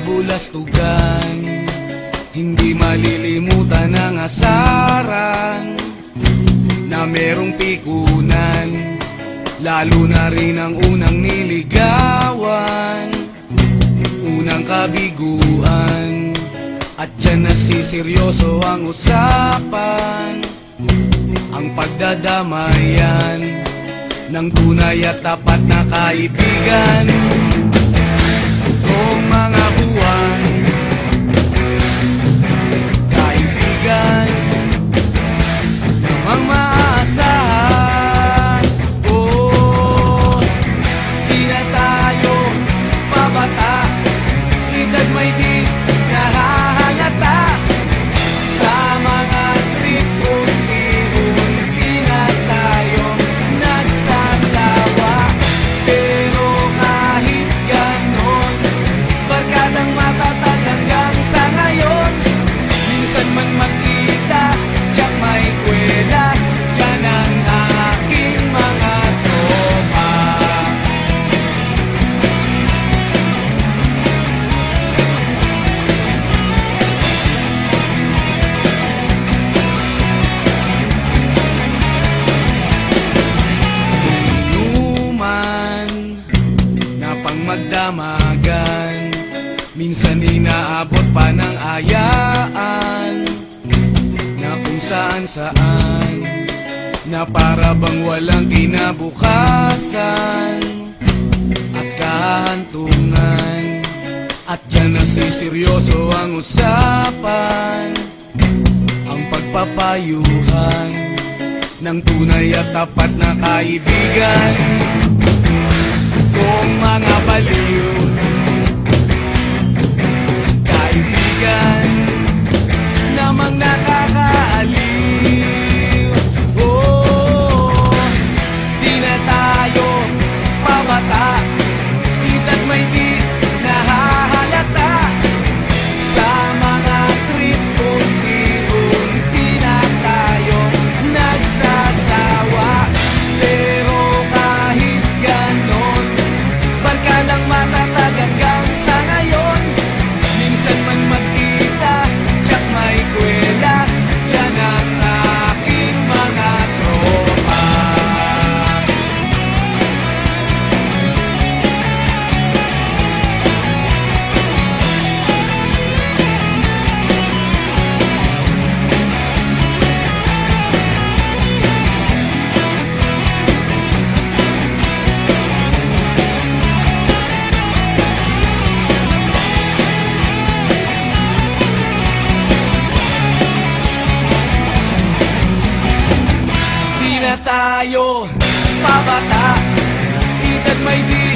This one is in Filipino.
kabulastugan, hindi malilimutan ang asaran na merong pikunan, lalo na rin ang unang niligawan, unang kabiguan. At dyan nasiseryoso ang usapan, ang pagdadamayan ng tunay at tapat na kaibigan. Kung mga buwan, kaibigan namang maaasahan. Oh, di na tayo pabata, edad may di nahahalata. Sa mga trip unti-unti na tayo nagsasawa. Pero kahit ganon, barkadang matatag hanggang sa ngayon. Minsan man magkita, tiyak may kwela, yan ang aking mga tropa. Inuman na pang magdamagan, minsan inaabot pa ng ayaan, na kung saan-saan, na para bang walang kinabukasan at kahantungan. At dyan nasiseryoso ang usapan, ang pagpapayuhan ng tunay at tapat na kaibigan. Kung mga baliw, kaibigan namang nakakaaliw. Oh, di na tayo pabata, edad may di nahahalata. Sa mga trip unti-unti na tayo nagsasawa. Pero kahit ganon, barkadang matatag hanggang sa ngayon. Minsan man magkita, tiyak may kwela, yan ang aking mga tropa. Di na tayo pabata, edad may di